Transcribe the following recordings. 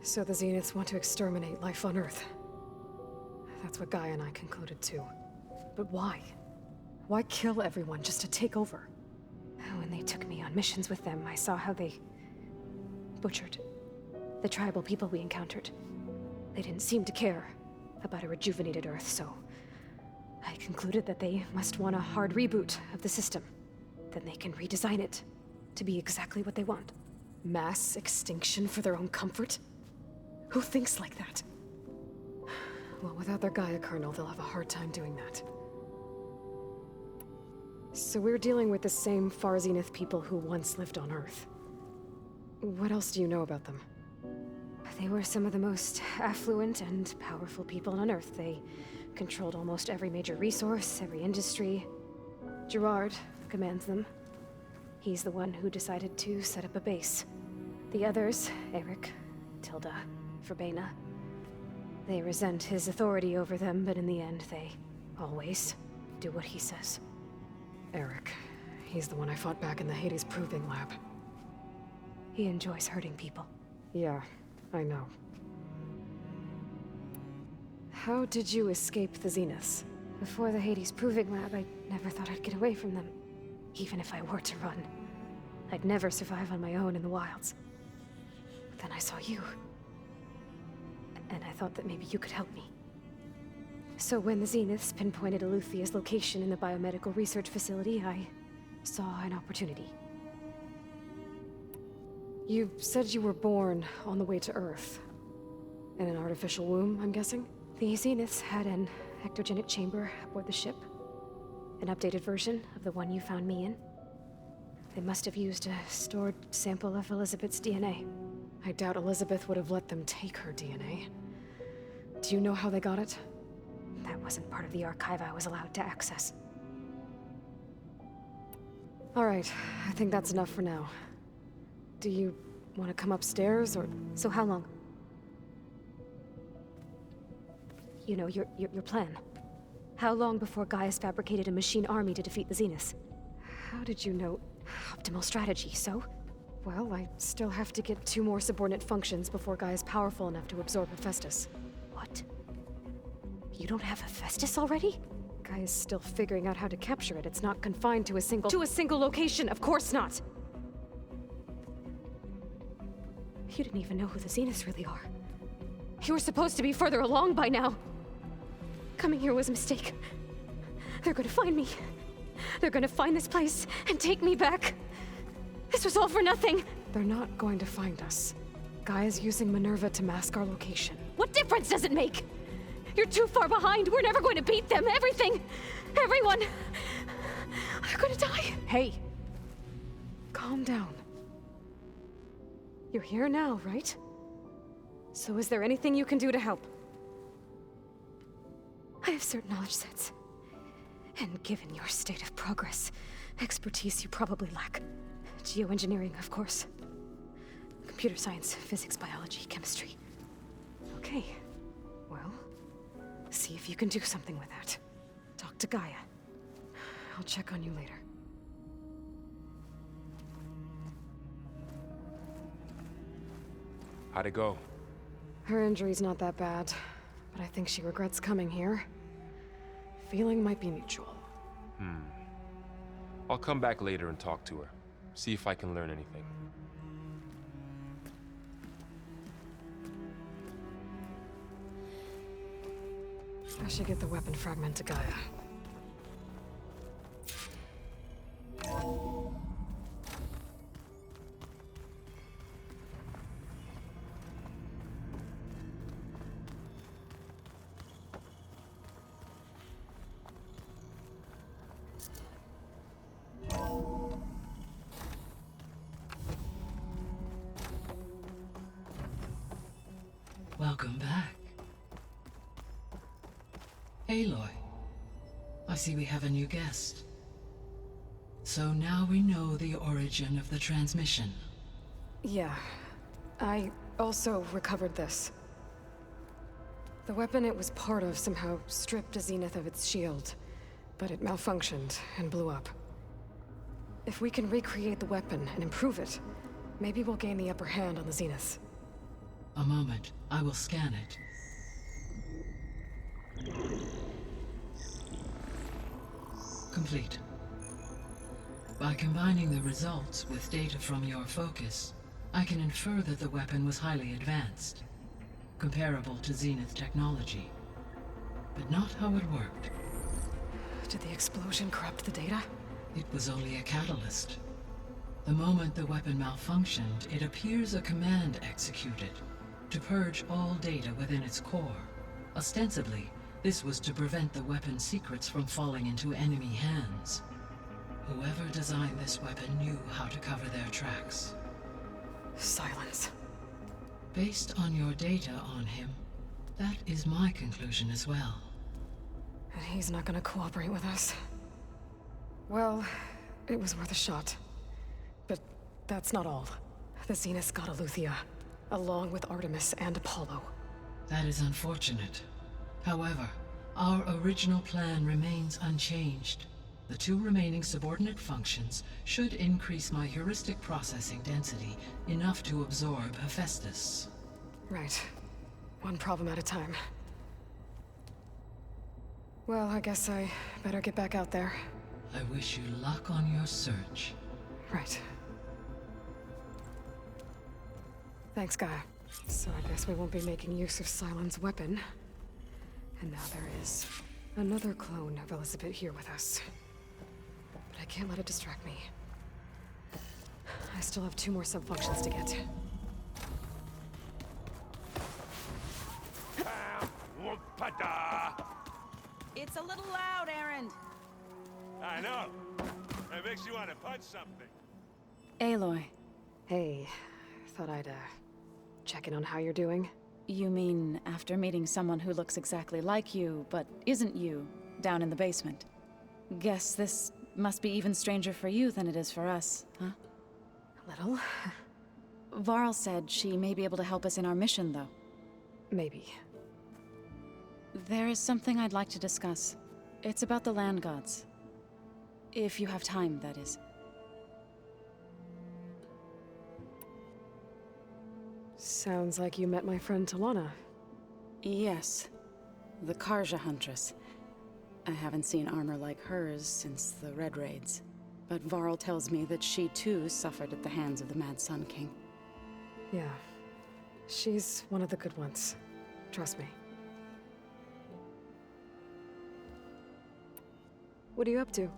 So the Zeniths want to exterminate life on Earth. That's what Gaia and I concluded too. But why? Why kill everyone just to take over? When they took me on missions with them, I saw how they butchered the tribal people we encountered. They didn't seem to care about a rejuvenated Earth, so I concluded that they must want a hard reboot of the system. Then they can redesign it to be exactly what they want. Mass extinction for their own comfort? Who thinks like that? Well, without their Gaia kernel, they'll have a hard time doing that. So we're dealing with the same Far Zenith people who once lived on Earth. What else do you know about them? They were some of the most affluent and powerful people on Earth. They controlled almost every major resource, every industry. Gerard commands them. He's the one who decided to set up a base. The others, Eric, Tilda, Verbena, they resent his authority over them, but in the end, they always do what he says. Eric. He's the one I fought back in the Hades Proving Lab. He enjoys hurting people. Yeah, I know. How did you escape the Zeniths? Before the Hades Proving Lab, I never thought I'd get away from them. Even if I were to run, I'd never survive on my own in the wilds. Then I saw you. And I thought that maybe you could help me. So when the Zeniths pinpointed Eluthia's location in the biomedical research facility, I saw an opportunity. You said you were born on the way to Earth. In an artificial womb, I'm guessing? The Zeniths had an ectogenic chamber aboard the ship. An updated version of the one you found me in. They must have used a stored sample of Elizabeth's DNA. I doubt Elizabeth would have let them take her DNA. Do you know how they got it? That wasn't part of the archive I was allowed to access. All right, I think that's enough for now. Do you want to come upstairs, or... So how long? You know, your plan. How long before Gaia's fabricated a machine army to defeat the Zeniths? How did you know? Optimal strategy, so? Well, I still have to get 2 more subordinate functions before Gaia's powerful enough to absorb Hephaestus. What? You don't have Hephaestus already? Gaia's still figuring out how to capture it. It's not confined to a single location, of course not! You didn't even know who the Zeniths really are. You were supposed to be further along by now. Coming here was a mistake. They're gonna find me. They're gonna find this place and take me back. This was all for nothing. They're not going to find us. Gaia's using Minerva to mask our location. What difference does it make? You're too far behind. We're never going to beat them. Everything, everyone, they're gonna die. Hey, calm down. You're here now, right? So is there anything you can do to help? I have certain knowledge sets. And given your state of progress, expertise you probably lack. Geoengineering, of course. Computer science, physics, biology, chemistry. Okay. Well, see if you can do something with that. Talk to Gaia. I'll check on you later. How'd it go? Her injury's not that bad, but I think she regrets coming here. Feeling might be mutual. I'll come back later and talk to her. See if I can learn anything. I should get the weapon fragment to Gaia. Welcome back. Aloy, I see we have a new guest. So now we know the origin of the transmission. Yeah. I also recovered this. The weapon it was part of somehow stripped a Zenith of its shield, but it malfunctioned and blew up. If we can recreate the weapon and improve it, maybe we'll gain the upper hand on the Zeniths. A moment. I will scan it. Complete. By combining the results with data from your focus, I can infer that the weapon was highly advanced, comparable to Zenith technology, but not how it worked. Did the explosion corrupt the data? It was only a catalyst. The moment the weapon malfunctioned, it appears a command executed to purge all data within its core. Ostensibly, this was to prevent the weapon's secrets from falling into enemy hands. Whoever designed this weapon knew how to cover their tracks. Silence. Based on your data on him, that is my conclusion as well. And he's not gonna cooperate with us. Well, it was worth a shot. But that's not all. The Zeniths got Eleuthia, along with Artemis and Apollo. That is unfortunate. However, our original plan remains unchanged. The 2 remaining subordinate functions should increase my heuristic processing density enough to absorb Hephaestus. Right. One problem at a time. Well, I guess I better get back out there. I wish you luck on your search. Right. Thanks, Gaia. So I guess we won't be making use of Cylon's weapon. And now there is another clone of Elizabeth here with us. But I can't let it distract me. I still have 2 more sub-functions to get. It's a little loud, Erend. I know. It makes you want to punch something. Aloy, Hey, thought I'd, check in on how you're doing. you mean after meeting someone who looks exactly like you, but isn't you, down in the basement? Guess this must be even stranger for you than it is for us, huh? A little. Varl said she may be able to help us in our mission, though. Maybe. There is something I'd like to discuss. It's about the land gods. If you have time, that is. Sounds like you met my friend Talana. Yes. The Karja Huntress. I haven't seen armor like hers since the Red Raids. But Varl tells me that she too suffered at the hands of the Mad Sun King. Yeah. She's one of the good ones. Trust me. What are you up to?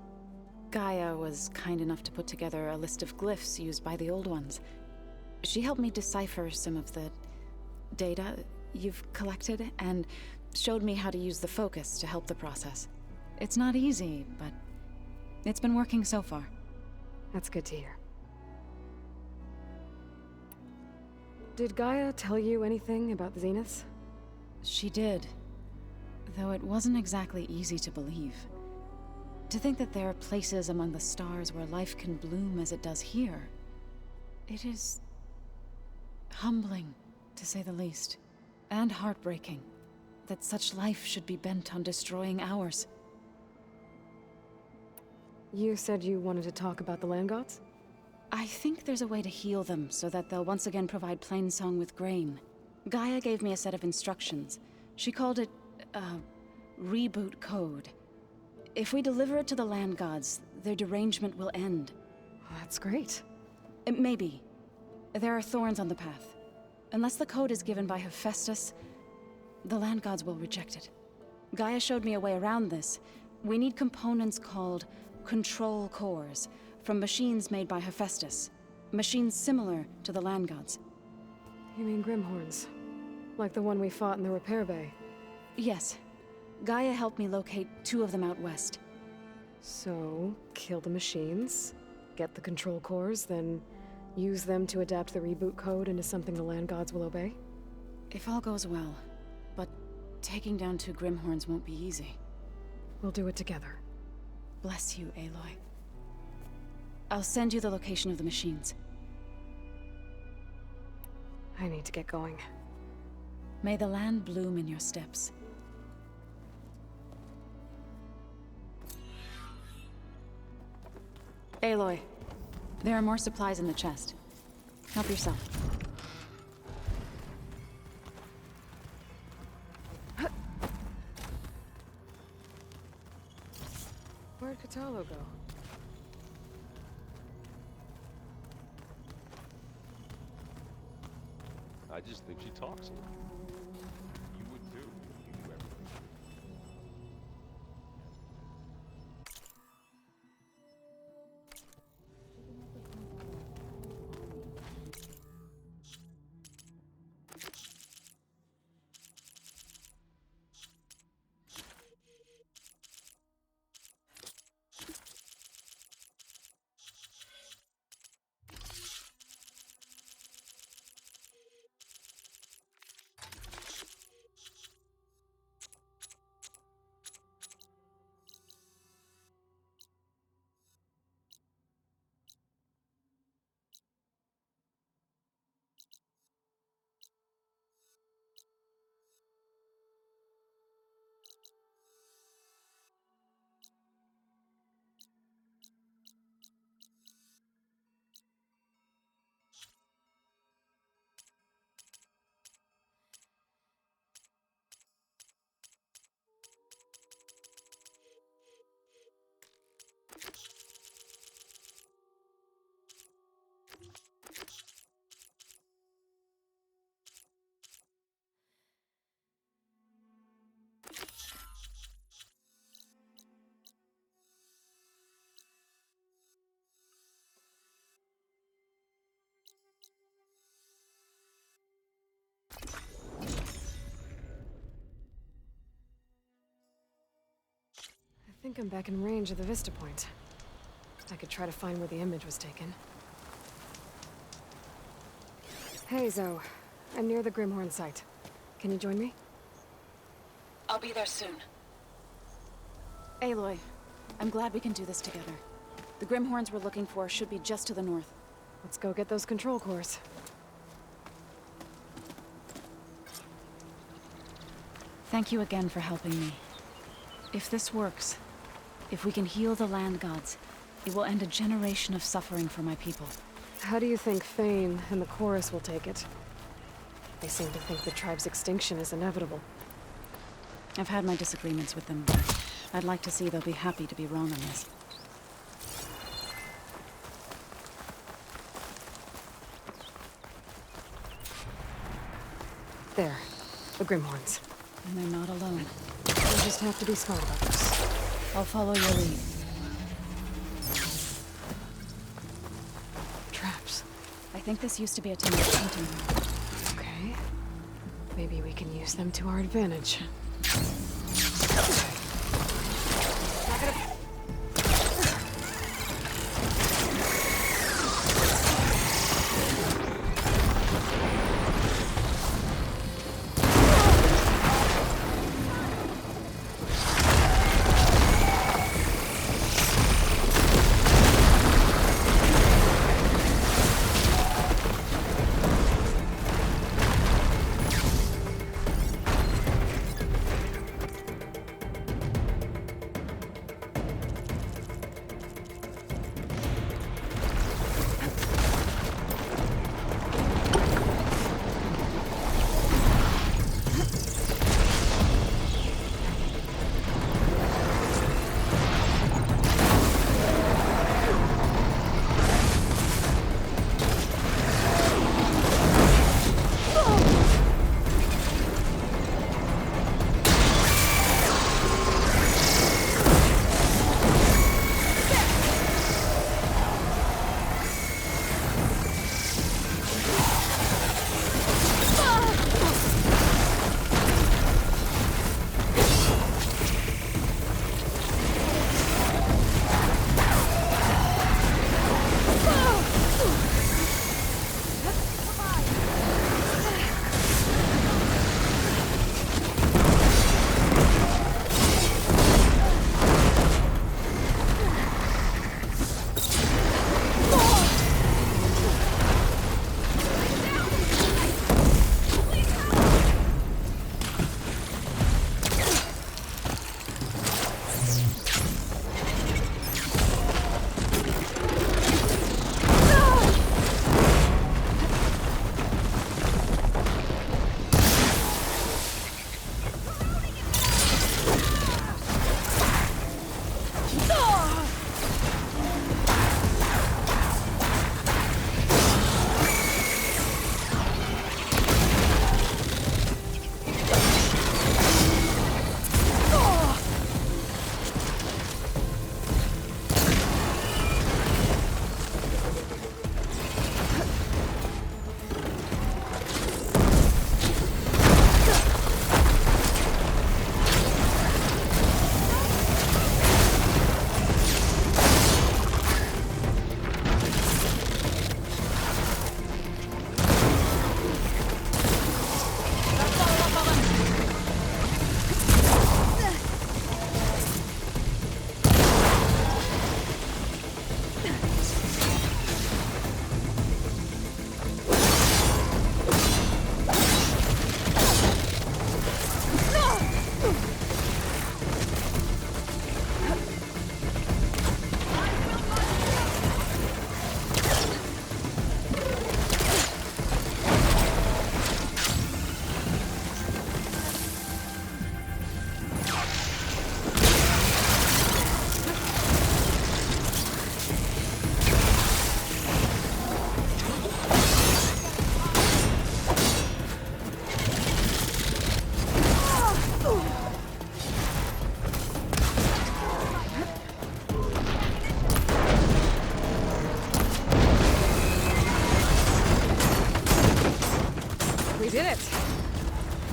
Gaia was kind enough to put together a list of glyphs used by the Old Ones. She helped me decipher some of the data you've collected, and showed me how to use the focus to help the process. It's not easy, but it's been working so far. That's good to hear. Did Gaia tell you anything about the Zeniths? She did, though it wasn't exactly easy to believe. To think that there are places among the stars where life can bloom as it does here, it is humbling, to say the least, and heartbreaking, that such life should be bent on destroying ours. You said you wanted to talk about the land gods? I think there's a way to heal them so that they'll once again provide Plainsong with grain. Gaia gave me a set of instructions. She called it, reboot code. If we deliver it to the land gods, their derangement will end. That's great. Maybe. There are thorns on the path. Unless the code is given by Hephaestus, the land gods will reject it. Gaia showed me a way around this. We need components called control cores, from machines made by Hephaestus. Machines similar to the land gods. You mean Grimhorns? Like the one we fought in the repair bay? Yes. Gaia helped me locate 2 of them out west. So, kill the machines, get the control cores, then use them to adapt the reboot code into something the land gods will obey? If all goes well. But taking down 2 Grimhorns won't be easy. We'll do it together. Bless you, Aloy. I'll send you the location of the machines. I need to get going. May the land bloom in your steps. Aloy, there are more supplies in the chest. Help yourself. Where'd Katalo go? I just think she talks a lot. You would too, if you knew everything. I think I'm back in range of the Vista Point. I could try to find where the image was taken. Hey, Zoe. I'm near the Grimhorn site. Can you join me? I'll be there soon. Aloy, I'm glad we can do this together. The Grimhorns we're looking for should be just to the north. Let's go get those control cores. Thank you again for helping me. If this works, if we can heal the land gods, it will end a generation of suffering for my people. How do you think Thane and the Chorus will take it? They seem to think the tribe's extinction is inevitable. I've had my disagreements with them, but I'd like to see they'll be happy to be wrong on this. There. The Grimhorns. And they're not alone. We just have to be smart about this. I'll follow your lead. Traps. I think this used to be a timber hunting ground. Okay. Maybe we can use them to our advantage.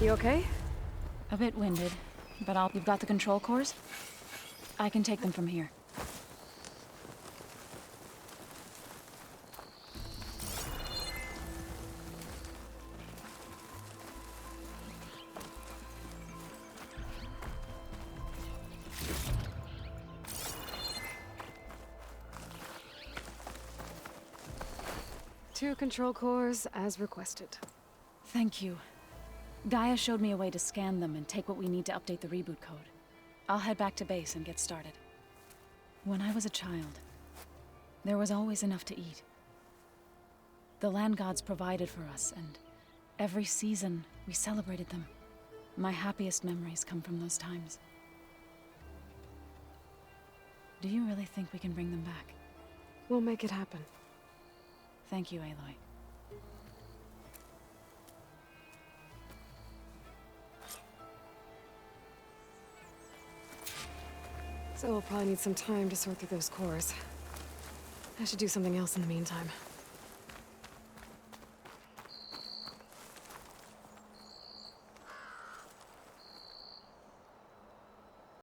You okay? A bit winded, but you've got the control cores? I can take them from here. Two control cores, as requested. Thank you. Gaia showed me a way to scan them and take what we need to update the reboot code. I'll head back to base and get started. When I was a child, there was always enough to eat. The land gods provided for us, and every season we celebrated them. My happiest memories come from those times. Do you really think we can bring them back? We'll make it happen. Thank you, Aloy. So we'll probably need some time to sort through those cores. I should do something else in the meantime.